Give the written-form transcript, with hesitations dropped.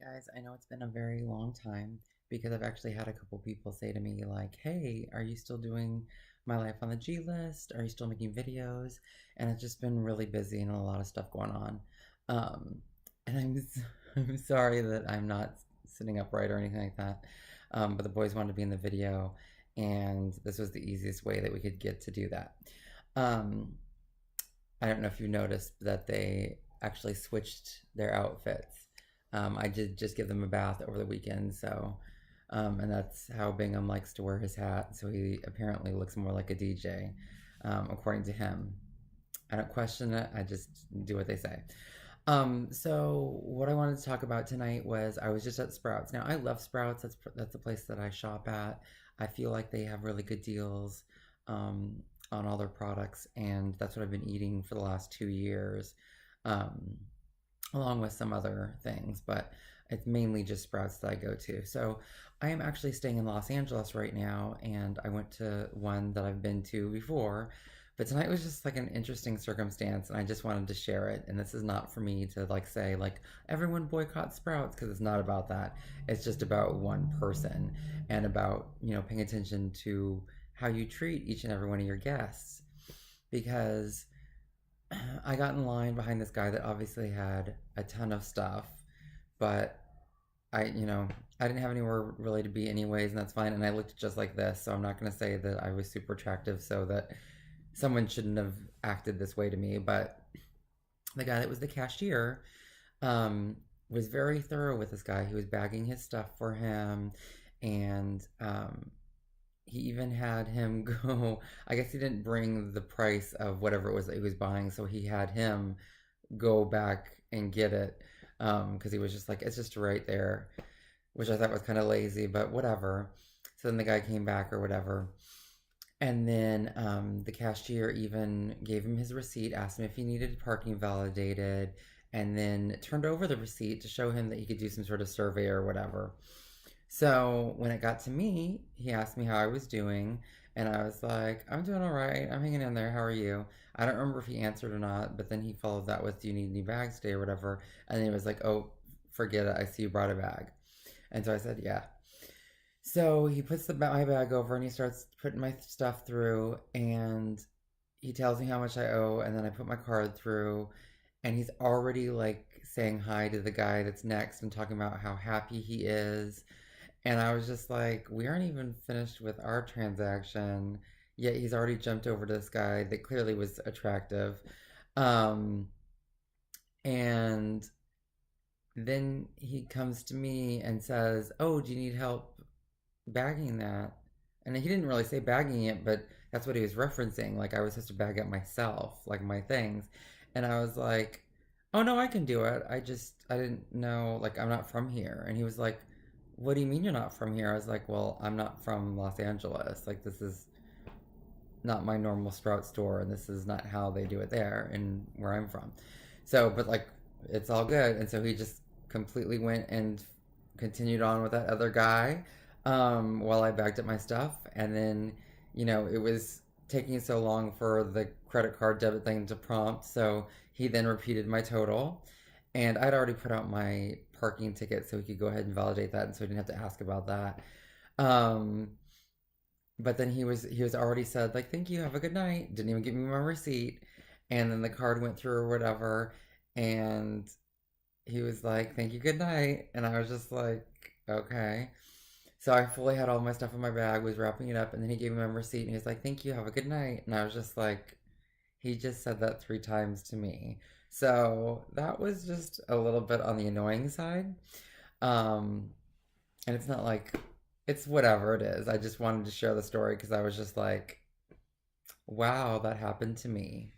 Guys, I know it's been a very long time because I've actually had a couple people say to me like, "Hey, are you still doing my life on the G list? Are you still making videos?" And it's just been really busy and a lot of stuff going on. Um, and I'm sorry that I'm not sitting upright or anything like that. But the boys wanted to be in the video, and this was the easiest way that we could get to do that. Um, I don't know if you noticed that they actually switched their outfits. I did just give them a bath over the weekend, and that's how Bingham likes to wear his hat. So he apparently looks more like a DJ, according to him. I don't question it. I just do what they say. So what I wanted to talk about tonight was I was just at Sprouts. Now I love Sprouts. That's the place that I shop at. I feel like they have really good deals um, on all their products, and that's what I've been eating for the last 2 years, um, along with some other things. But it's mainly just Sprouts that I go to. So I am actually staying in Los Angeles right now, and I went to one that I've been to before, but tonight was just like an interesting circumstance, and I just wanted to share it. And this is not for me to like say like everyone boycott Sprouts because it's not about that. It's just about one person and about paying attention to how you treat each and every one of your guests. Because I got in line behind this guy that obviously had a ton of stuff, but I didn't have anywhere really to be anyways, and that's fine. And I looked just like this, so I'm not going to say that I was super attractive so that someone shouldn't have acted this way to me. But the guy that was the cashier um, was very thorough with this guy. He was bagging his stuff for him, and he even had him go. I guess he didn't bring the price of whatever it was that he was buying, so he had him go back and get it because he was just like, it's just right there, which I thought was kind of lazy, but whatever. So then the guy came back or whatever. And then the cashier even gave him his receipt, asked him if he needed parking validated, and then turned over the receipt to show him that he could do some sort of survey or whatever. So when it got to me, he asked me how I was doing, and I was like, I'm doing all right. I'm hanging in there. How are you? I don't remember if he answered or not, but then he followed that with, do you need new bags today or whatever? And then he was like, oh, forget it. I see you brought a bag. And so I said, yeah. So he puts my bag over and he starts putting my stuff through, and he tells me how much I owe, and then I put my card through, and he's already like saying hi to the guy that's next and talking about how happy he is. And I was just like, we aren't even finished with our transaction, yet he's already jumped over to this guy that clearly was attractive. Um, and then he comes to me and says, oh, do you need help bagging that? And he didn't really say bagging it, but that's what he was referencing. Like I was supposed to bag it myself, like my things. And I was like, oh no, I can do it. I didn't know, like I'm not from here. And he was like, what do you mean you're not from here? I was like, well, I'm not from Los Angeles. Like this is not my normal Sprout store, and this is not how they do it there and where I'm from. So, but like, it's all good. And so he just completely went and continued on with that other guy while I backed up my stuff. And then, it was taking so long for the credit card debit thing to prompt. So he then repeated my total. And I'd already put out my parking ticket so he could go ahead and validate that. And so he didn't have to ask about that. Um, but then he was already said like, thank you, have a good night, didn't even give me my receipt. And then the card went through or whatever, and he was like, thank you, good night. And I was just like, okay. So I fully had all my stuff in my bag, was wrapping it up, and then he gave me my receipt and he was like, thank you, have a good night. And I was just like, he just said that 3 times to me. So that was just a little bit on the annoying side. um and it's not like, it's whatever it is. I just wanted to share the story because I was just like, wow, that happened to me.